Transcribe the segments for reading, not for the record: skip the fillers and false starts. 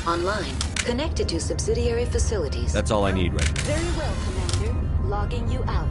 Online. Connected to subsidiary facilities. That's all I need right now. Very well, Commander. Logging you out.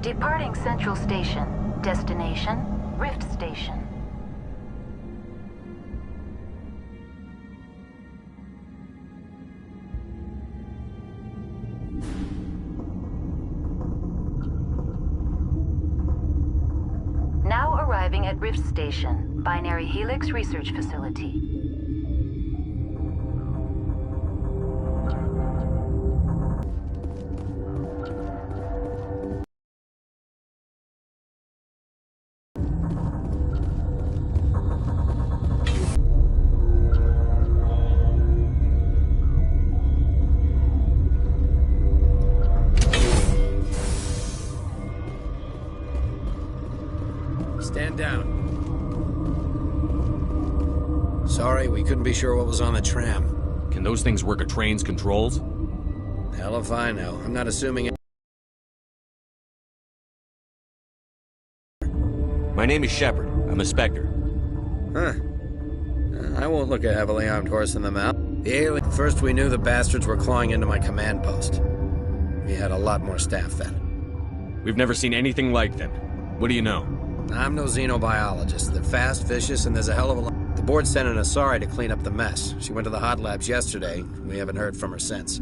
Departing Central Station. Destination, Rift Station. Now arriving at Rift Station, Binary Helix Research Facility. Stand down. Sorry, we couldn't be sure what was on the tram. Can those things work a train's controls? Hell if I know. I'm not assuming it. My name is Shepard. I'm a Spectre. Huh. I won't look a heavily armed horse in the mouth. The alien. First we knew the bastards were clawing into my command post. We had a lot more staff then. We've never seen anything like them. What do you know? I'm no xenobiologist. They're fast, vicious, and there's a hell of a lot. The board sent an Asari to clean up the mess. She went to the hot labs yesterday. We haven't heard from her since.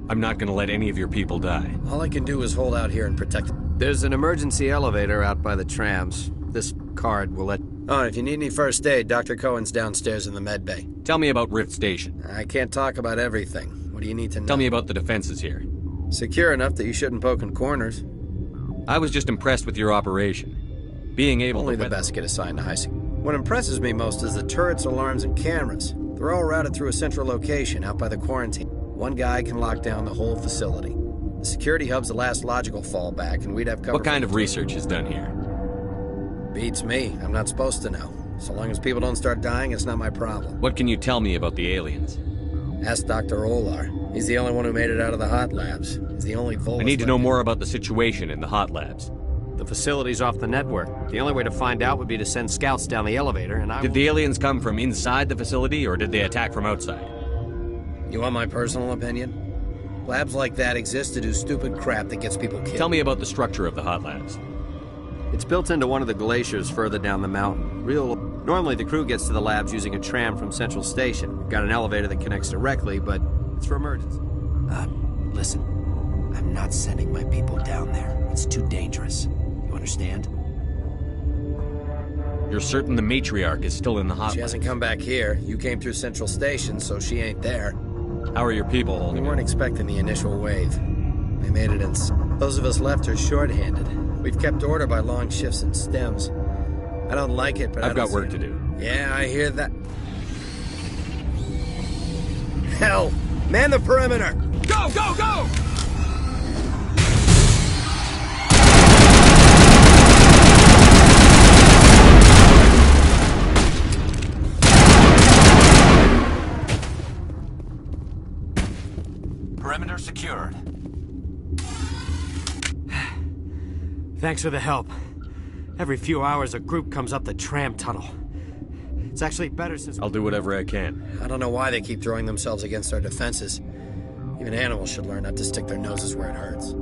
I'm not gonna let any of your people die. All I can do is hold out here and protect them. There's an emergency elevator out by the trams. This card will let... Oh, if you need any first aid, Dr. Cohen's downstairs in the med bay. Tell me about Rift Station. I can't talk about everything. What do you need to know? Tell me about the defenses here. Secure enough that you shouldn't poke in corners. I was just impressed with your operation. Being able Only to... the best get assigned to high security. What impresses me most is the turrets, alarms, and cameras. They're all routed through a central location out by the quarantine. One guy can lock down the whole facility. The security hub's the last logical fallback, and we'd have cover... What kind of research is done here? Beats me. I'm not supposed to know. So long as people don't start dying, it's not my problem. What can you tell me about the aliens? Ask Dr. Olar. He's the only one who made it out of the hot labs. He's the only Volus... I need to know more about the situation in the hot labs. The facility's off the network. The only way to find out would be to send scouts down the elevator, and Did the aliens come from inside the facility, or did they attack from outside? You want my personal opinion? Labs like that exist to do stupid crap that gets people killed. Tell me about the structure of the hot labs. It's built into one of the glaciers further down the mountain. Normally the crew gets to the labs using a tram from Central Station. We've got an elevator that connects directly, but it's for emergency. Listen. I'm not sending my people down there. It's too dangerous. You understand? You're certain the matriarch is still in the hot labs? She hasn't come back here. You came through Central Station, so she ain't there. How are your people We holding weren't up? expecting the initial wave. They made it in... Those of us left are short-handed. We've kept order by long shifts and stems. I don't like it, but I've got work to do. Yeah, I hear that. Hell! Man the perimeter! Go, go, go! Perimeter secured. Thanks for the help. Every few hours, a group comes up the tram tunnel. It's actually better since... I'll do whatever I can. I don't know why they keep throwing themselves against our defenses. Even animals should learn not to stick their noses where it hurts.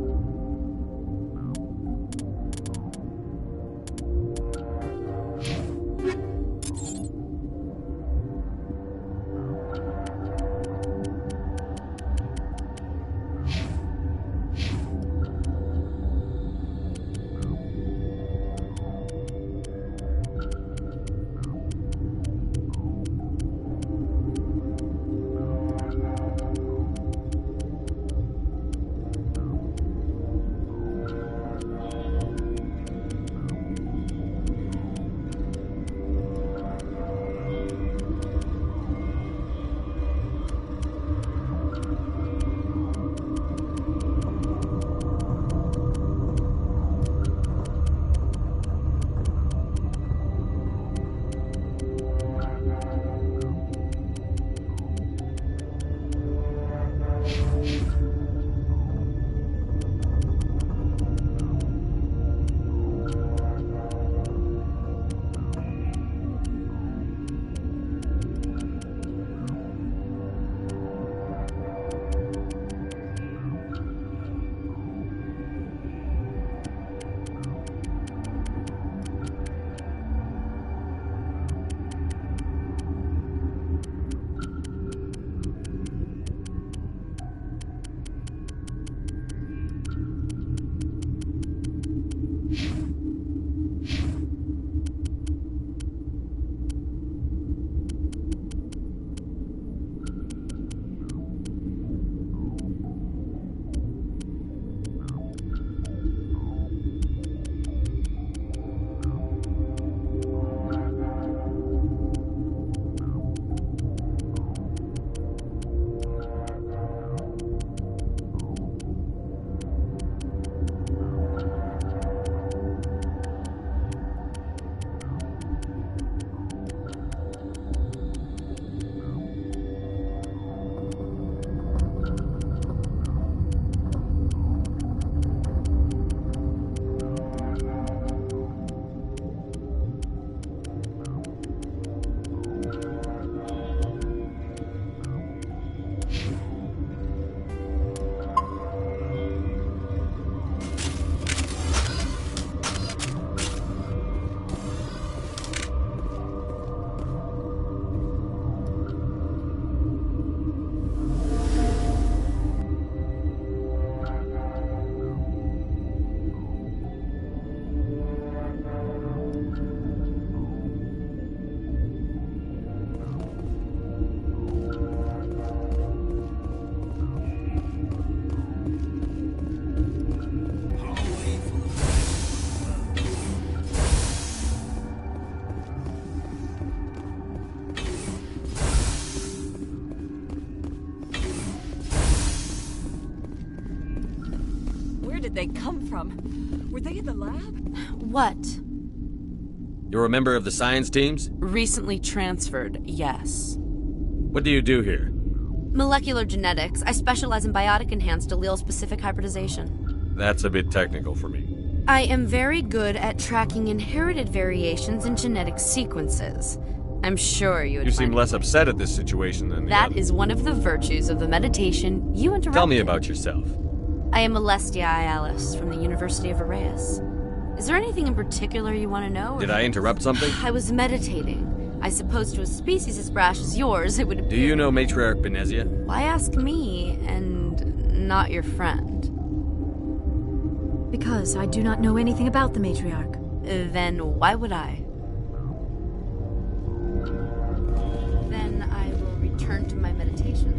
did they come from? Were they in the lab? What? You're a member of the science teams? Recently transferred, yes. What do you do here? Molecular genetics. I specialize in biotic-enhanced allele-specific hybridization. That's a bit technical for me. I am very good at tracking inherited variations in genetic sequences. I'm sure you would You seem find less upset at this situation than the That other. is one of the virtues of the meditation you interrupted. Tell me about yourself. I am Alestia Ayalis from the University of Arraius. Is there anything in particular you want to know? Did I interrupt something? I was meditating. I suppose to a species as brash as yours, it would appear... Do you know Matriarch Benezia? Why ask me and not your friend? Because I do not know anything about the matriarch. Then why would I? Then I will return to my meditations.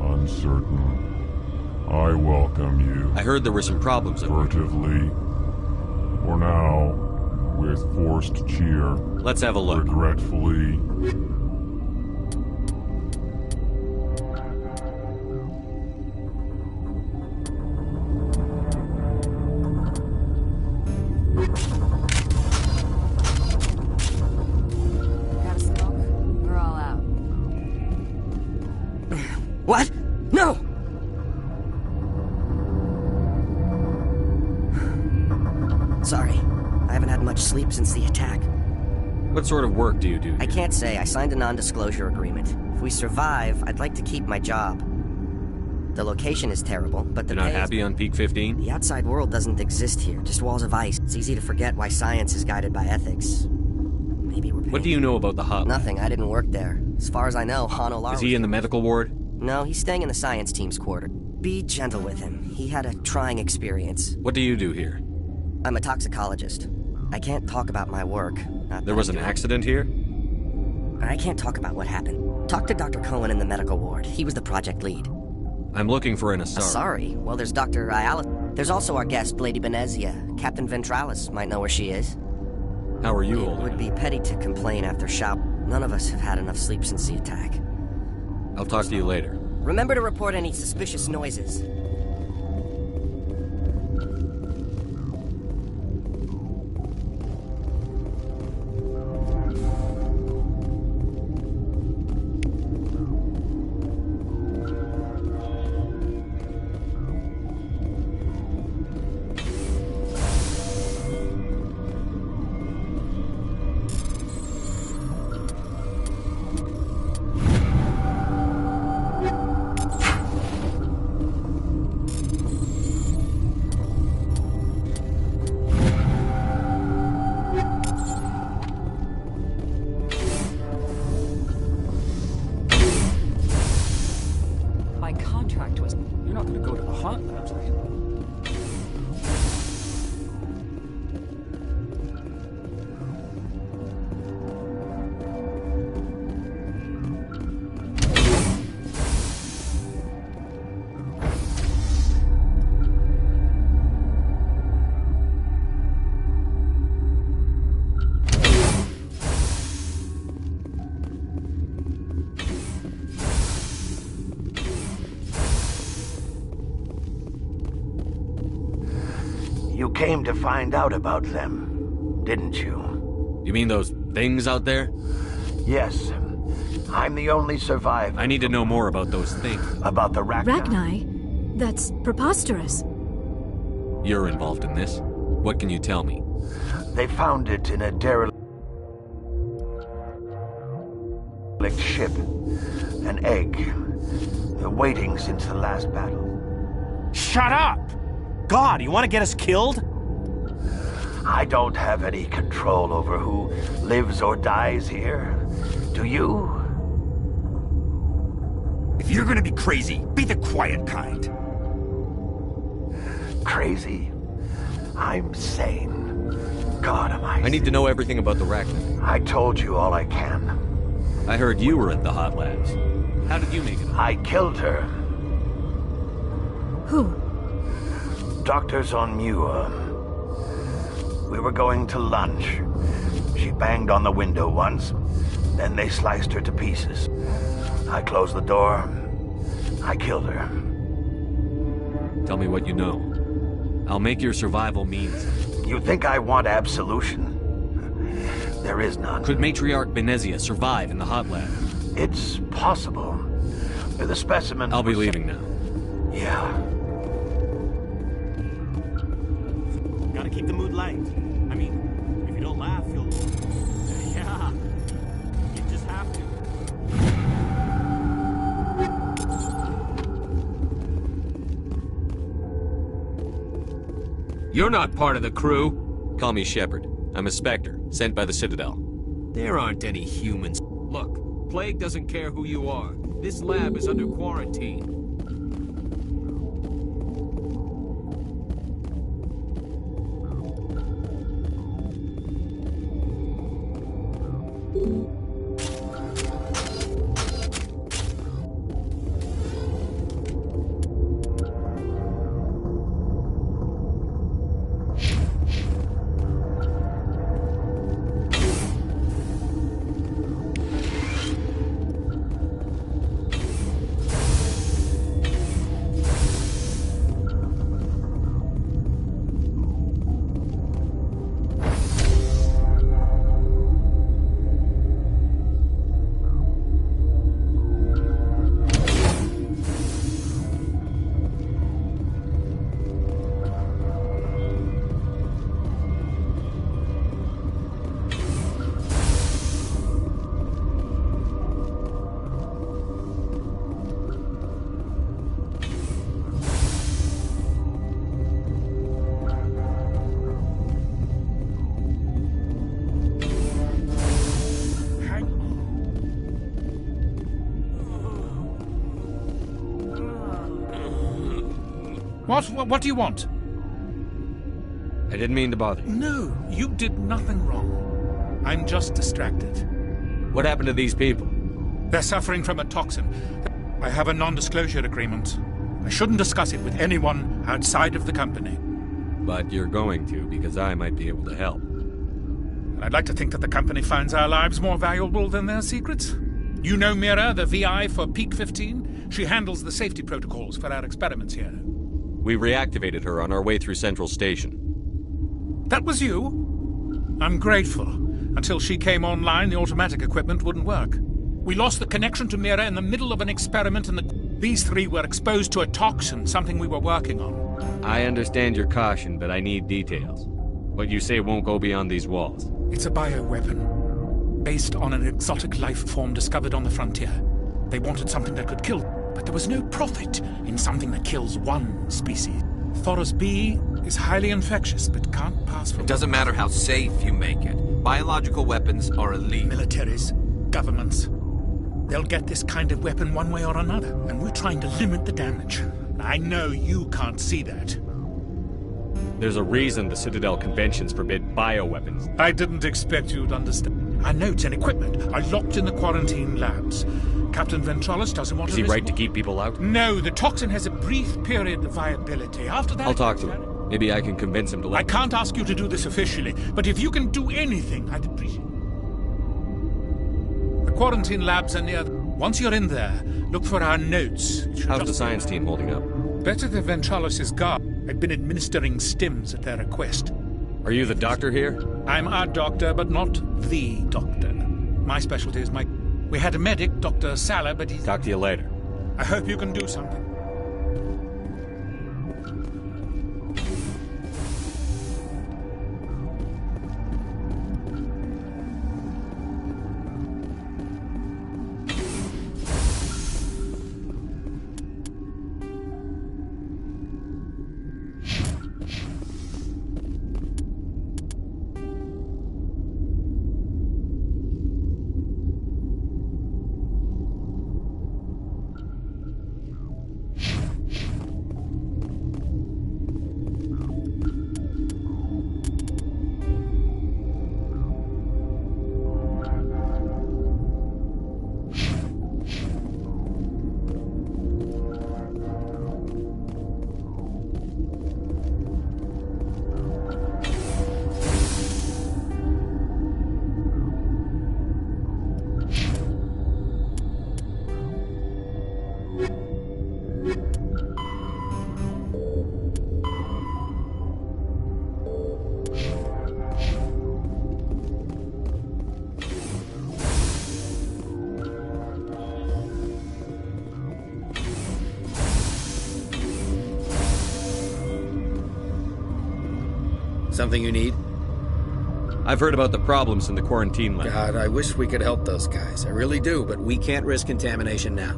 Uncertain. I welcome you. I heard there were some problems at work. Furtively. For now, with forced cheer. Let's have a look. Regretfully. Got a smoke? We're all out. What? No! Sorry. I haven't had much sleep since the attack. What sort of work do you do? I can't say. I signed a non-disclosure agreement. If we survive, I'd like to keep my job. The location is terrible, but the You're not pay is- happy on Peak 15? The outside world doesn't exist here, just walls of ice. It's easy to forget why science is guided by ethics. Maybe we're What do you know about the hot lab? Nothing. I didn't work there. As far as I know, Hano Lar Is he in the medical ward? No, he's staying in the science team's quarter. Be gentle with him. He had a trying experience. What do you do here? I'm a toxicologist. I can't talk about my work. Not There that was I an do. accident here? I can't talk about what happened. Talk to Dr. Cohen in the medical ward. He was the project lead. I'm looking for an Asari. Sorry. Well, there's Dr. Ayala. There's also our guest, Lady Benezia. Captain Ventralis might know where she is. How are you It holding would up? be petty to complain after shout. None of us have had enough sleep since the attack. I'll talk to you later. Remember to report any suspicious noises. My contract was... You're not gonna go to the hot labs, are you? You came to find out about them, didn't you? You mean those things out there? Yes. I'm the only survivor. I need to know more about those things. About the Rachni? Rachni? That's preposterous. You're involved in this. What can you tell me? They found it in a derelict ship. An egg. Waiting since the last battle. Shut up! God, you want to get us killed? I don't have any control over who lives or dies here. Do you? If you're gonna be crazy, be the quiet kind. Crazy? I'm sane. God, am I... I need to know everything about the Rachni. I told you all I can. I heard you were at the hot labs. How did you make it? I killed her. Who? Doctors on Muir. We were going to lunch. She banged on the window once, then they sliced her to pieces. I closed the door. I killed her. Tell me what you know. I'll make your survival mean something. You think I want absolution? There is none. Could Matriarch Benezia survive in the hot lab? It's possible. The specimen... I'll be leaving now. Yeah. Gotta keep the mood light. I mean, if you don't laugh, you'll... Yeah. You just have to. You're not part of the crew. Call me Shepard. I'm a Spectre, sent by the Citadel. There aren't any humans. Look, Plague doesn't care who you are. This lab is under quarantine. What do you want? I didn't mean to bother you. No, you did nothing wrong. I'm just distracted. What happened to these people? They're suffering from a toxin. I have a non-disclosure agreement. I shouldn't discuss it with anyone outside of the company. But you're going to, because I might be able to help. I'd like to think that the company finds our lives more valuable than their secrets. You know Mira, the VI for Peak 15? She handles the safety protocols for our experiments here. We reactivated her on our way through Central Station. That was you? I'm grateful. Until she came online, the automatic equipment wouldn't work. We lost the connection to Mira in the middle of an experiment, and these three were exposed to a toxin, something we were working on. I understand your caution, but I need details. What you say won't go beyond these walls. It's a bioweapon, based on an exotic life form discovered on the frontier. They wanted something that could kill, but there was no profit in something that kills one species. Thoros B is highly infectious, but can't pass from... It doesn't matter how safe you make it. Biological weapons are elite. Militaries, governments, they'll get this kind of weapon one way or another, and we're trying to limit the damage. I know you can't see that. There's a reason the Citadel conventions forbid bioweapons. I didn't expect you'd understand. Our notes and equipment are locked in the quarantine labs. Captain Ventralis doesn't want to... Is he right to keep people out? No, the toxin has a brief period of viability. After that... I'll talk to him. Maybe I can convince him to let... I can't ask you to do this officially, but if you can do anything, I'd appreciate it. The quarantine labs are near... Once you're in there, look for our notes. How's the science team holding up? Better than Ventralis' guard. I've been administering stims at their request. Are you the doctor here? I'm our doctor, but not the doctor. My specialty is We had a medic, Dr. Sala, but he's... Talk to you later. I hope you can do something. Something you need? I've heard about the problems in the quarantine lab. God, I wish we could help those guys. I really do, but we can't risk contamination now.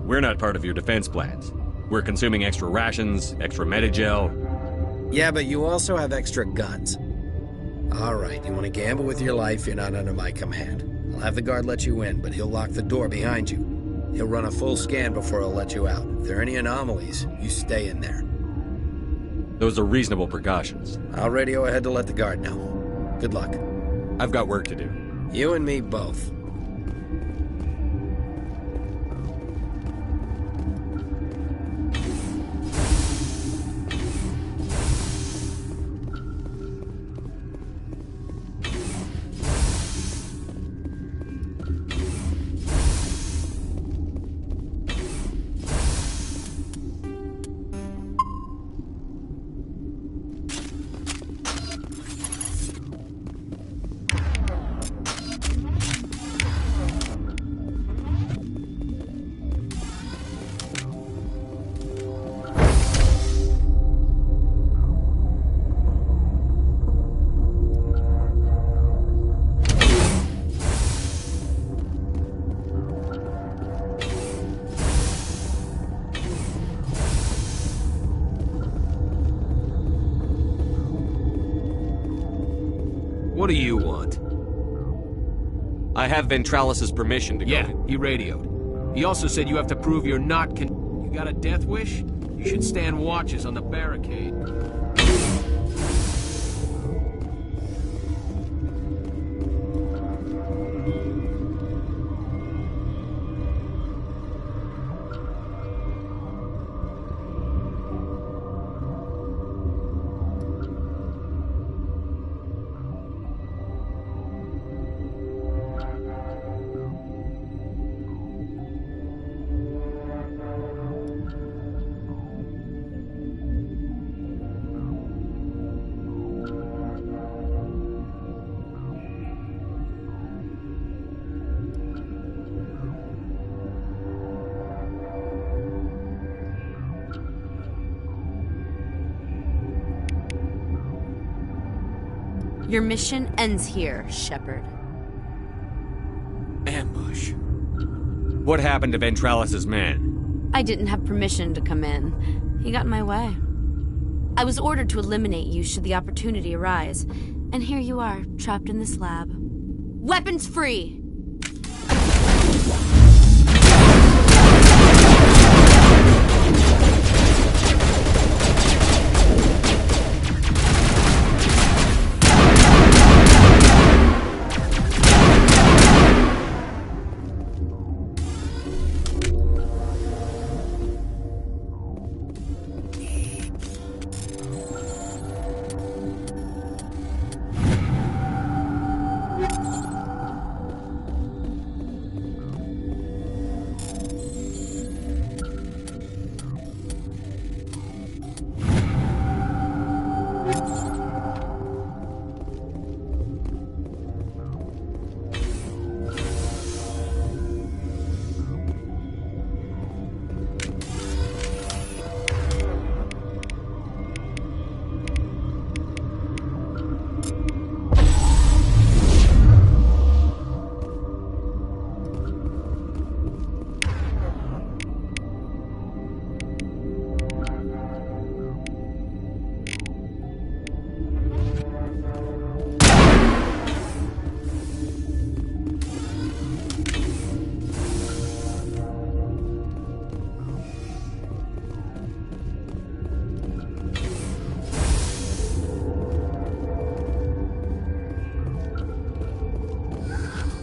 We're not part of your defense plans. We're consuming extra rations, extra Medigel. Yeah, but you also have extra guns. All right, you want to gamble with your life, you're not under my command. I'll have the guard let you in, but he'll lock the door behind you. He'll run a full scan before he'll let you out. If there are any anomalies, you stay in there. Those are reasonable precautions. I'll radio ahead to let the guard know. Good luck. I've got work to do. You and me both. What do you want? I have Ventralis' permission to go. Yeah, he radioed. He also said you have to prove you're not You got a death wish? You should stand watches on the barricade. Your mission ends here, Shepard. Ambush. What happened to Ventralis' man? I didn't have permission to come in. He got in my way. I was ordered to eliminate you should the opportunity arise. And here you are, trapped in this lab. Weapons free!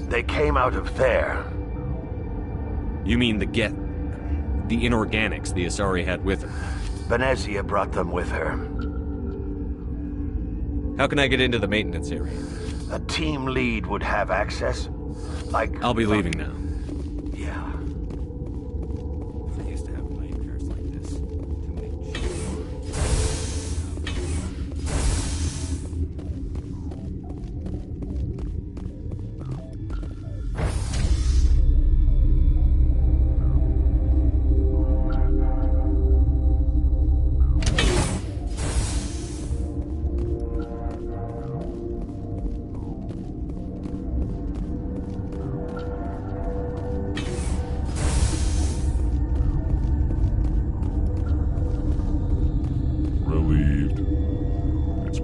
They came out of there. You mean the inorganics the Asari had with her? Venezia brought them with her. How can I get into the maintenance area? A team lead would have access. I'll be leaving now. Yeah. They used to have nightmares like this to make sure.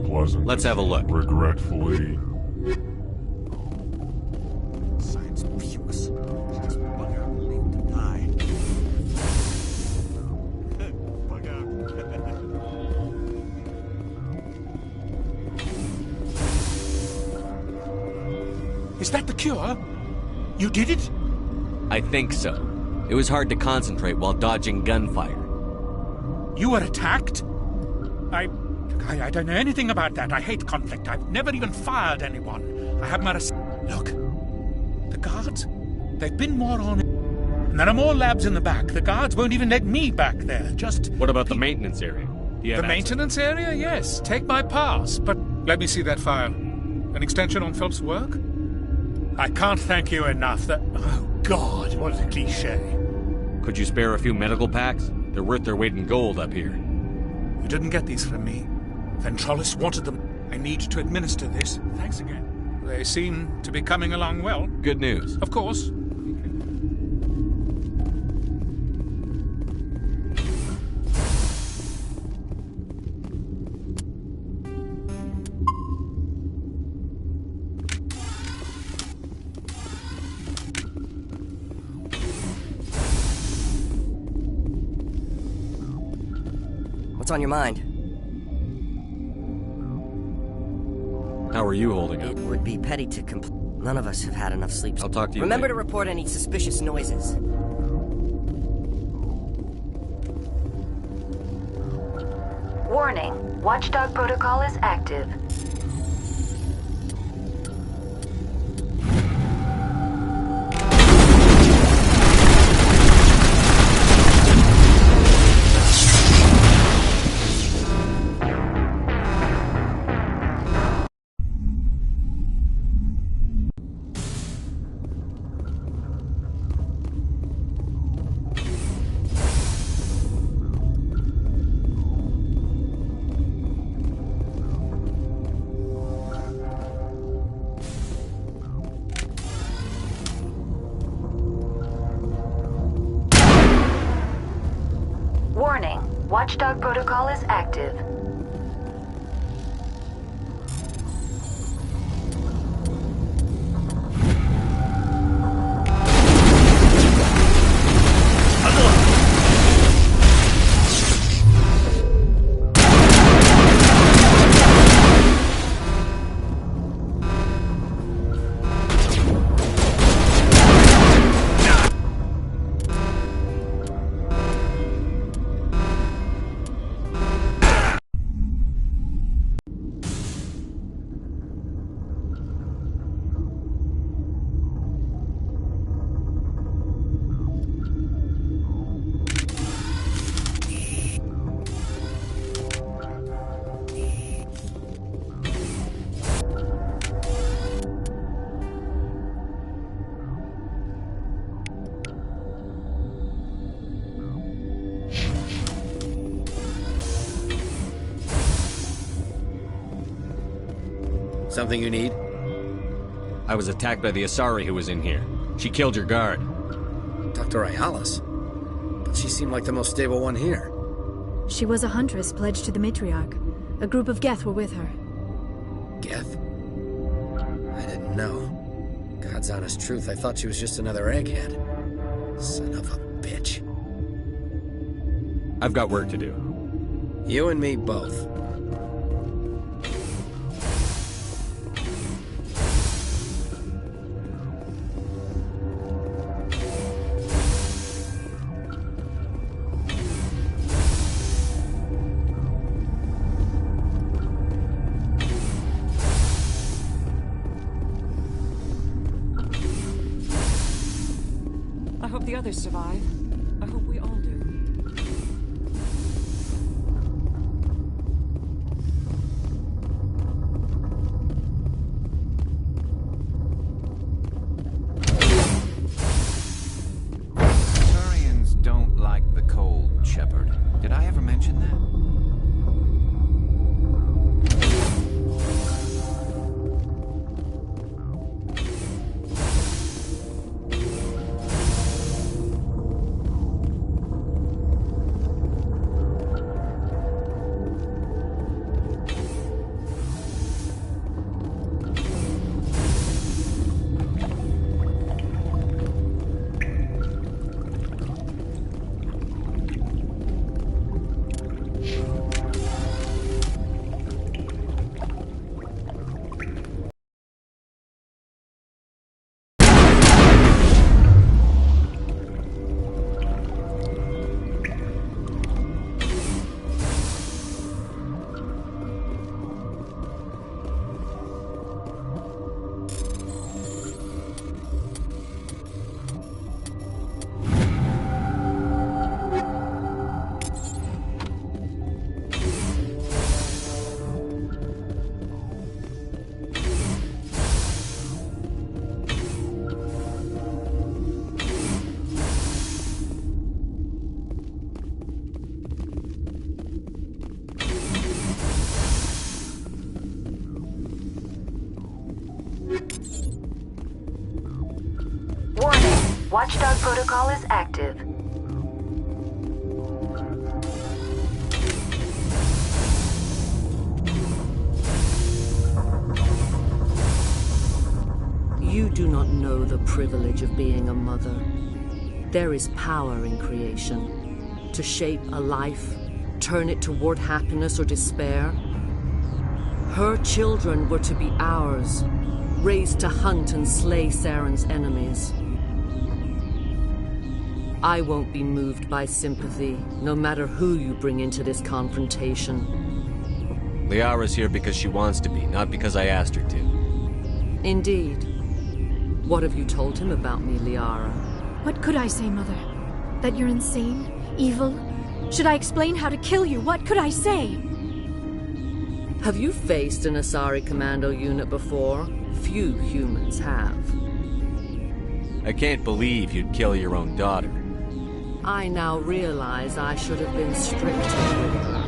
pleasant. Let's have a look. Regretfully. Science puce. This bugger will live to die. Bugger. Is that the cure? You did it? I think so. It was hard to concentrate while dodging gunfire. You were attacked? I don't know anything about that. I hate conflict. I've never even fired anyone. I have my Look, the guards, they've been more on it. And there are more labs in the back. The guards won't even let me back there. Just... What about the maintenance area? Do you have The access? maintenance area? Yes. Take my pass. But let me see that file. An extension on Phelps' work? I can't thank you enough. That... Oh, God, what a cliché. Could you spare a few medical packs? They're worth their weight in gold up here. You didn't get these from me. Ventrollis wanted them. I need to administer this. Thanks again. They seem to be coming along well. Good news. Of course. What's on your mind? How are you holding up? It would be petty to None of us have had enough sleep. I'll talk to you Remember later. to report any suspicious noises. Warning, Watchdog protocol is active. Warning, Watchdog protocol is active. Something you need? I was attacked by the Asari who was in here. She killed your guard. Dr. Ayalis? But she seemed like the most stable one here. She was a huntress pledged to the Matriarch. A group of Geth were with her. Geth? I didn't know. God's honest truth, I thought she was just another egghead. Son of a bitch. I've got work to do. You and me both. I hope the others survive. I hope we all do. Turians don't like the cold, Shepard. Did I ever mention that? Warning, Watchdog protocol is active. You do not know the privilege of being a mother. There is power in creation. To shape a life, turn it toward happiness or despair. Her children were to be ours, raised to hunt and slay Saren's enemies. I won't be moved by sympathy, no matter who you bring into this confrontation. Liara's here because she wants to be, not because I asked her to. Indeed. What have you told him about me, Liara? What could I say, Mother? That you're insane? Evil? Should I explain how to kill you? What could I say? Have you faced an Asari commando unit before? Few humans have. I can't believe you'd kill your own daughter. I now realize I should have been stricter with her.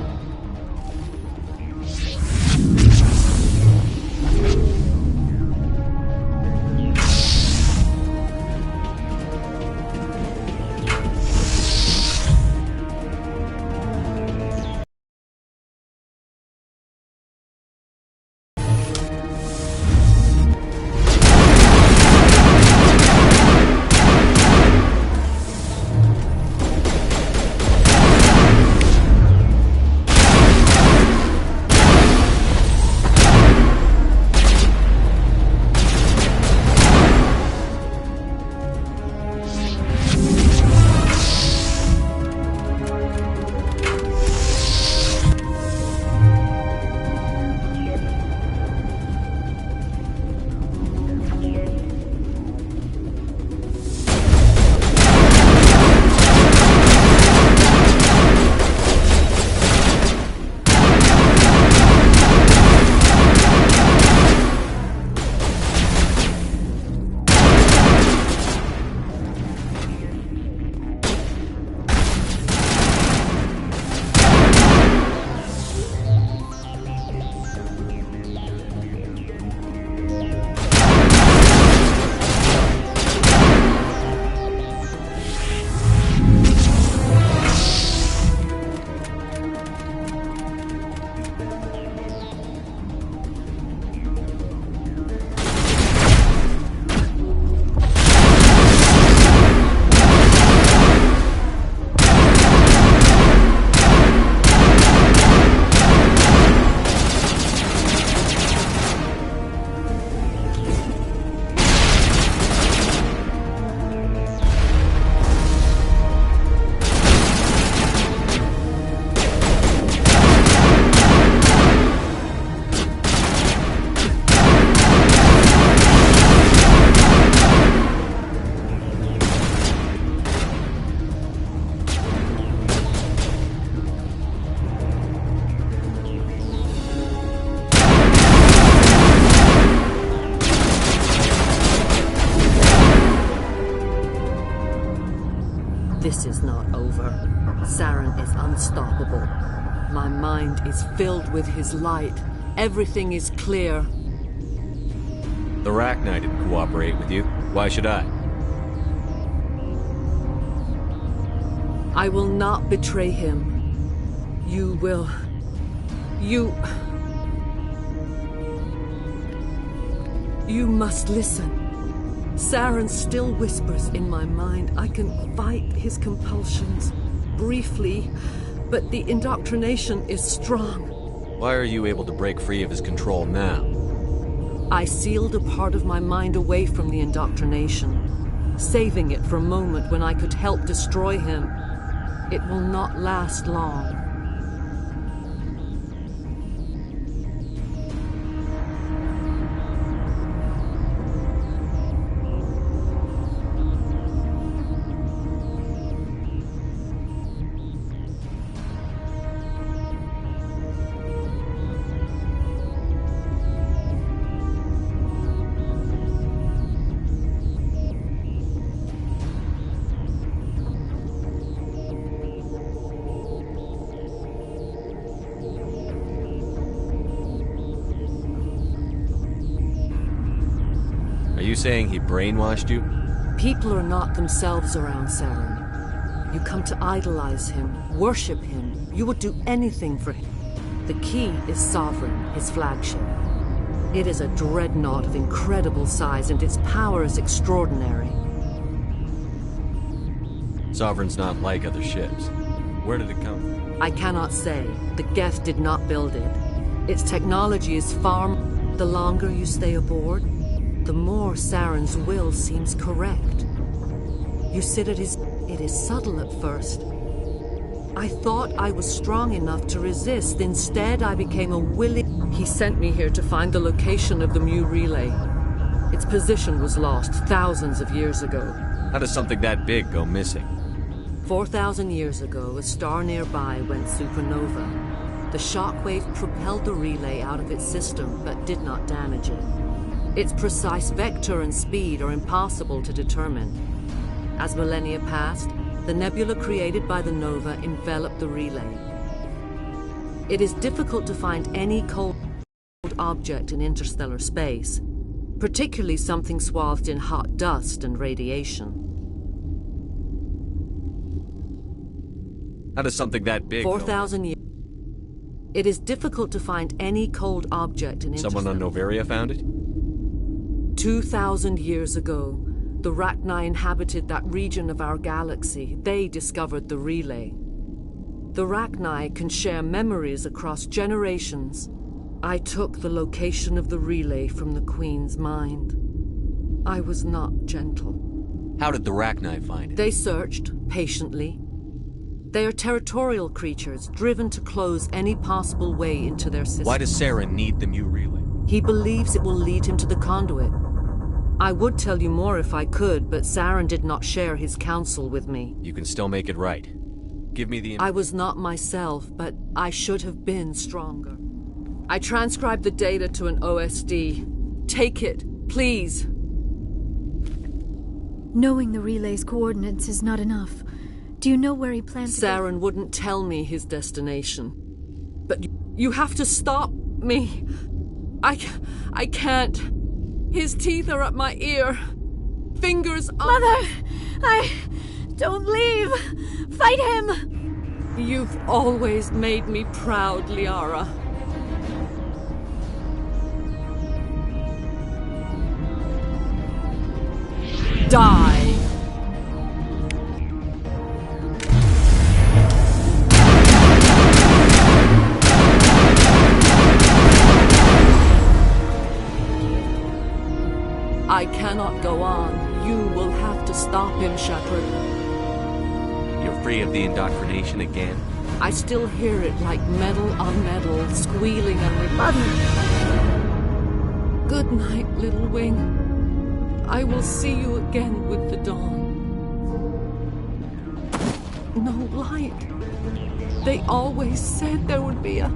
This is not over. Saren is unstoppable. My mind is filled with his light. Everything is clear. The Rachni didn't cooperate with you. Why should I? I will not betray him. You will... You must listen. Saren still whispers in my mind. I can fight his compulsions, briefly, but the indoctrination is strong. Why are you able to break free of his control now? I sealed a part of my mind away from the indoctrination, saving it for a moment when I could help destroy him. It will not last long. Are you saying he brainwashed you? People are not themselves around Saren. You come to idolize him, worship him. You would do anything for him. The key is Sovereign, his flagship. It is a dreadnought of incredible size, and its power is extraordinary. Sovereign's not like other ships. Where did it come from? I cannot say. The Geth did not build it. Its technology is far... The longer you stay aboard, the more Saren's will seems correct. You sit at his... It is subtle at first. I thought I was strong enough to resist. Instead, I became a willing... He sent me here to find the location of the Mu relay. Its position was lost thousands of years ago. How does something that big go missing? 4,000 years ago, a star nearby went supernova. The shockwave propelled the relay out of its system, but did not damage it. Its precise vector and speed are impossible to determine. As millennia passed, the nebula created by the nova enveloped the relay. It is difficult to find any cold object in interstellar space, particularly something swathed in hot dust and radiation. How does something that big 4,000 years. It is difficult to find any cold object in interstellar. Someone on Noveria found it? 2,000 years ago, the Rachni inhabited that region of our galaxy. They discovered the relay. The Rachni can share memories across generations. I took the location of the relay from the Queen's mind. I was not gentle. How did the Rachni find it? They searched, patiently. They are territorial creatures, driven to close any possible way into their system. Why does Saren need the Mu relay? He believes it will lead him to the conduit. I would tell you more if I could, but Saren did not share his counsel with me. You can still make it right. Give me the... I was not myself, but I should have been stronger. I transcribed the data to an OSD. Take it, please. Knowing the relay's coordinates is not enough. Do you know where he plans to go? Saren wouldn't tell me his destination. But you have to stop me. I can't. His teeth are at my ear. Fingers on... Mother! Don't leave! Fight him! You've always made me proud, Liara. Die! I cannot go on. You will have to stop him, Shepard. You're free of the indoctrination again? I still hear it like metal on metal, squealing and... Mother! Good night, little wing. I will see you again with the dawn. No light. They always said there would be a...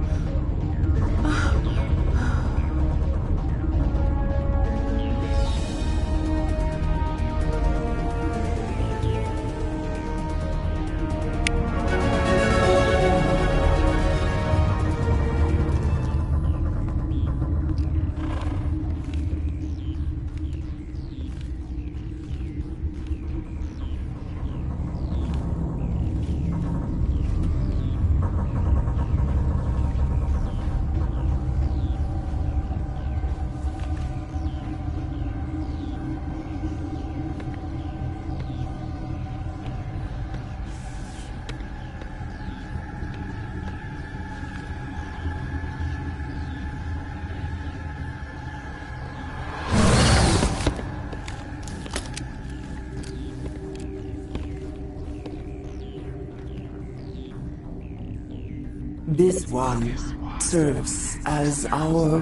This one serves as our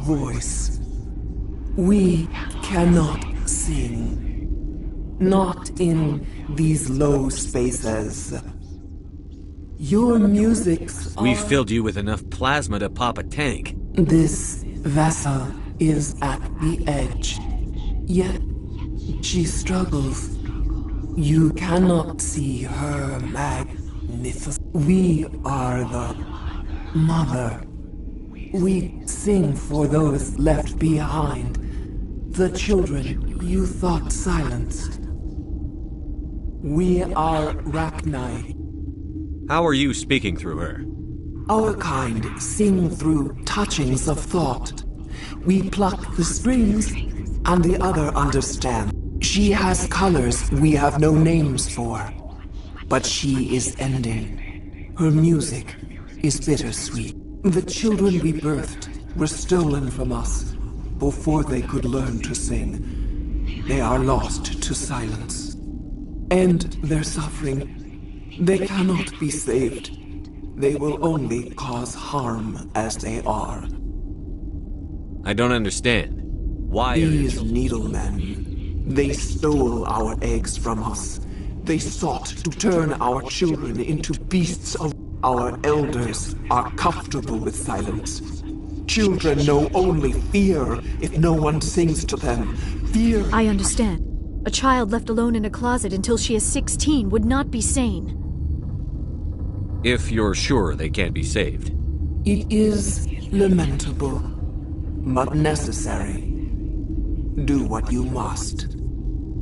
voice. We cannot sing. Not in these low spaces. Your music's We filled you with enough plasma to pop a tank. This vessel is at the edge. Yet she struggles. You cannot see her magnificence. We are the mother. We sing for those left behind, The children you thought silenced. We are Rachni. How are you speaking through her? Our kind sing through touchings of thought. We pluck the strings, and the other understand. She has colors we have no names for, but she is ending. Her music is bittersweet. The children we birthed were stolen from us before they could learn to sing. They are lost to silence. And their suffering, they cannot be saved. They will only cause harm as they are. I don't understand. Why These needlemen, they stole our eggs from us. They sought to turn our children into beasts of... Our elders are comfortable with silence. Children know only fear if no one sings to them. Fear... I understand. A child left alone in a closet until she is 16 would not be sane. If you're sure they can't be saved. It is lamentable, but necessary. Do what you must.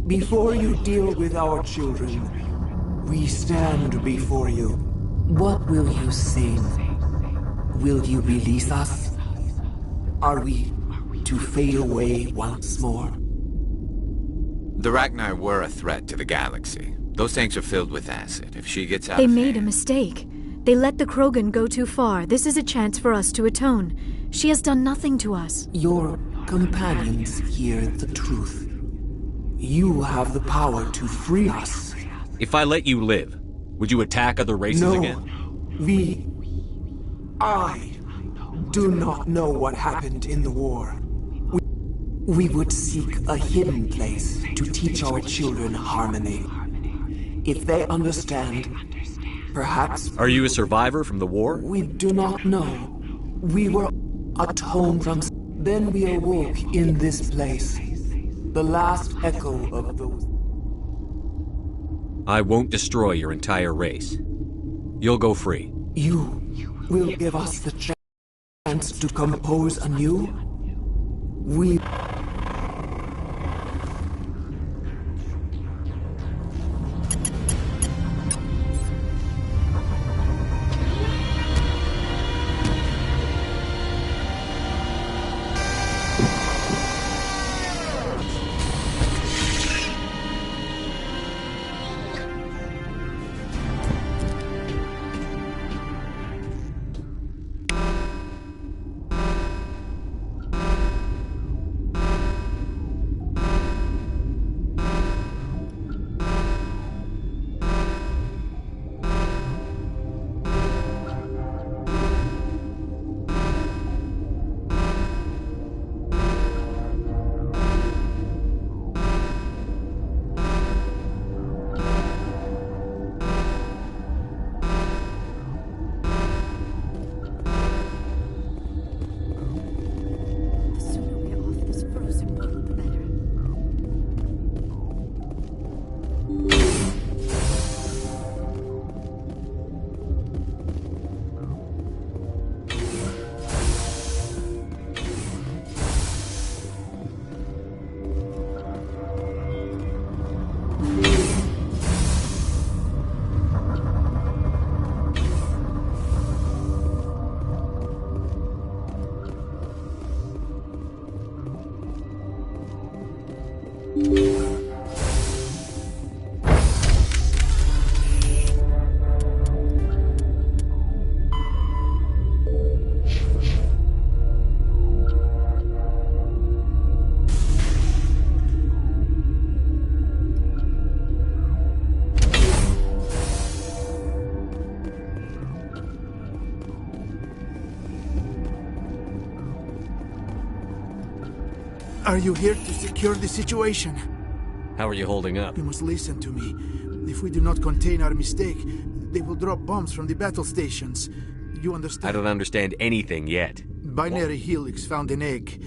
Before you deal with our children, we stand before you. What will you sing? Will you release us? Are we to fade away once more? The Rachni were a threat to the galaxy. Those tanks are filled with acid. If she gets out They of made a hand- mistake. They let the Krogan go too far. This is a chance for us to atone. She has done nothing to us. Your companions hear the truth. You have the power to free us. If I let you live, would you attack other races again? I do not know what happened in the war. We would seek a hidden place to teach our children harmony. If they understand, perhaps... Are you a survivor from the war? We do not know. We were atoned from... Then we awoke in this place. The last echo of those... I won't destroy your entire race. You'll go free. You will give us the chance to compose anew? We... Are you here to secure the situation? How are you holding up? You must listen to me. If we do not contain our mistake, they will drop bombs from the battle stations. You understand? I don't understand anything yet. Binary Helix found an egg.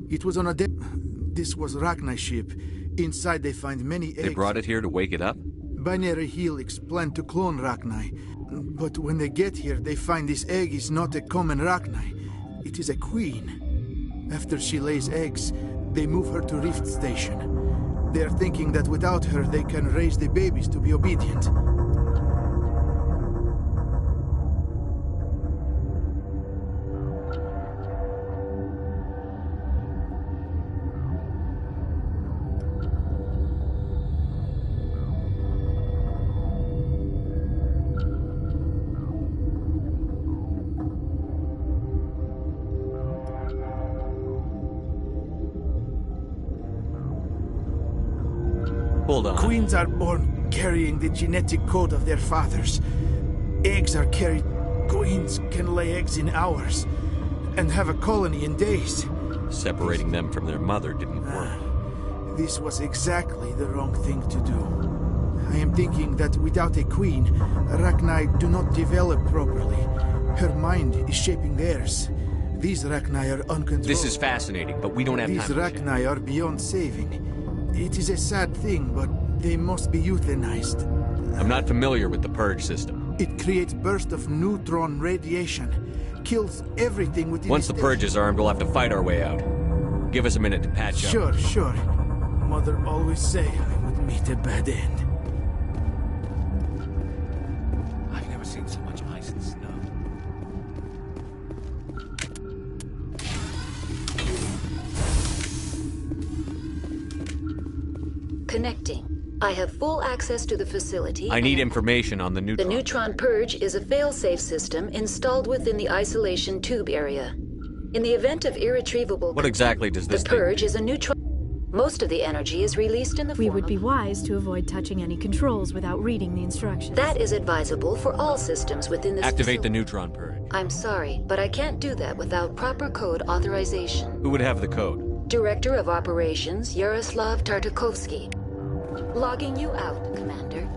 It was on a This was Rachni ship. Inside they find many eggs. They brought it here to wake it up? Binary Helix planned to clone Rachni. But when they get here, they find this egg is not a common Rachni. It is a queen. After she lays eggs, they move her to Rift Station. They're thinking that without her, they can raise the babies to be obedient. Hold on. Queens are born carrying the genetic code of their fathers. Eggs are carried. Queens can lay eggs in hours and have a colony in days. Separating them from their mother didn't work. This was exactly the wrong thing to do. I am thinking that without a queen, Rachni do not develop properly. Her mind is shaping theirs. These Rachni are uncontrolled. This is fascinating, but we don't have These time. Rachni are beyond saving. It is a sad thing, but they must be euthanized. I'm not familiar with the purge system. It creates bursts of neutron radiation, kills everything within Once the purge is armed, we'll have to fight our way out. Give us a minute to patch up. Sure. Mother always say I would meet a bad end. I've never seen so much ice and snow. Connecting. I have full access to the facility. I need information on the The neutron. Neutron Purge is a fail-safe system installed within the isolation tube area. In the event of irretrievable... What exactly does this The thing Purge do? is a neutron... Most of the energy is released in the We form would be wise to avoid touching any controls without reading the instructions. That is advisable for all systems within this Activate the facility. neutron purge. I'm sorry, but I can't do that without proper code authorization. Who would have the code? Director of Operations, Yaroslav Tartakovsky. Logging you out, Commander.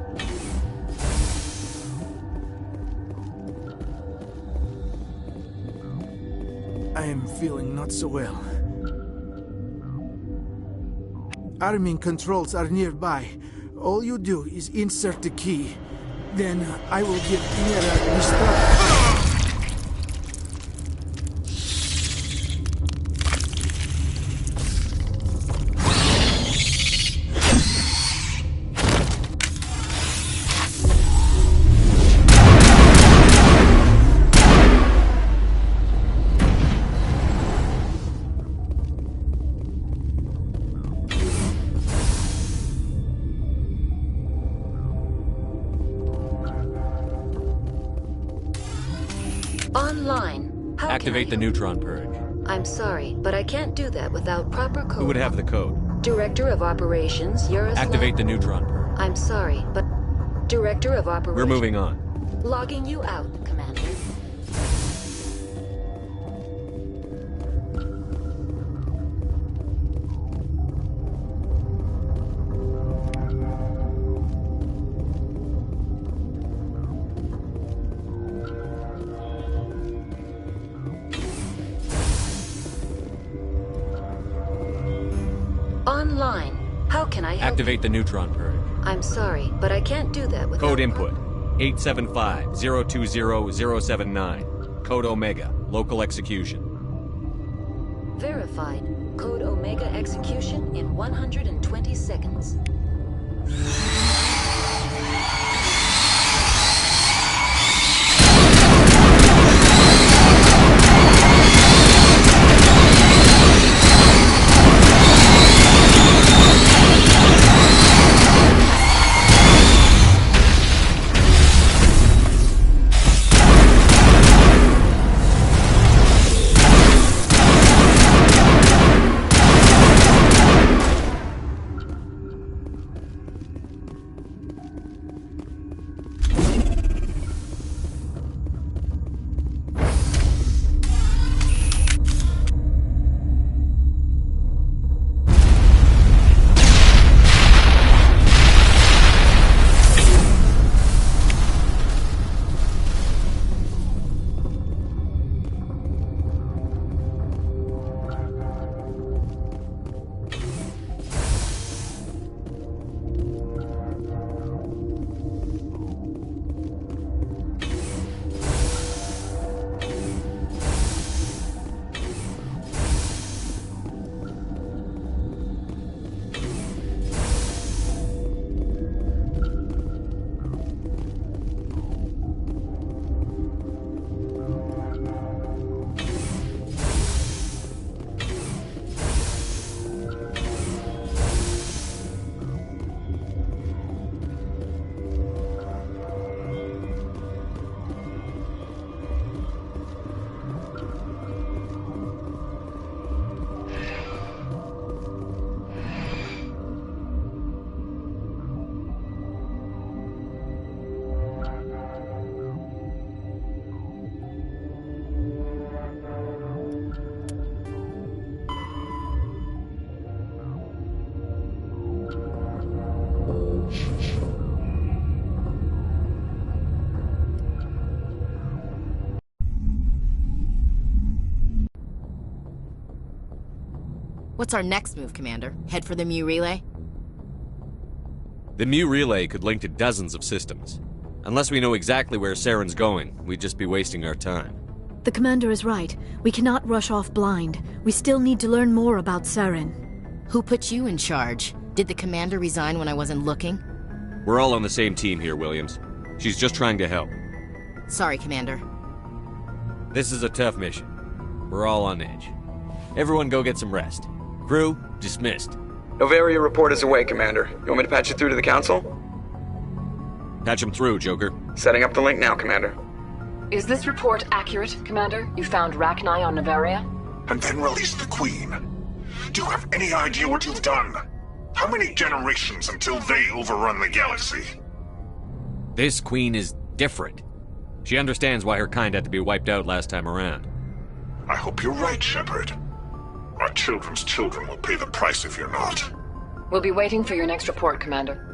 I am feeling not so well. Arming controls are nearby. All you do is insert the key. Then I will give Mira restart. Online. How Activate the neutron purge. I'm sorry, but I can't do that without proper code. Who would have the code? Director of Operations, Yaroslav... Activate the neutron purge. I'm sorry, but... Director of Operations... We're moving on. Logging you out, Commander. Online. How can I help? Activate the neutron purge. I'm sorry, but I can't do that without... Code input 875-020-079. Code Omega. Local execution. Verified. Code Omega execution in 120 seconds. What's our next move, Commander? Head for the Mu Relay? The Mu Relay could link to dozens of systems. Unless we know exactly where Saren's going, we'd just be wasting our time. The commander is right. We cannot rush off blind. We still need to learn more about Saren. Who put you in charge? Did the commander resign when I wasn't looking? We're all on the same team here, Williams. She's just trying to help. Sorry, Commander. This is a tough mission. We're all on edge. Everyone go get some rest. Crew, dismissed. Novaria report is away, Commander. You want me to patch you through to the Council? Patch him through, Joker. Setting up the link now, Commander. Is this report accurate, Commander? You found Rachni on Novaria? And then released the Queen. Do you have any idea what you've done? How many generations until they overrun the galaxy? This Queen is different. She understands why her kind had to be wiped out last time around. I hope you're right, Shepard. Our children's children will pay the price if you're not. We'll be waiting for your next report, Commander.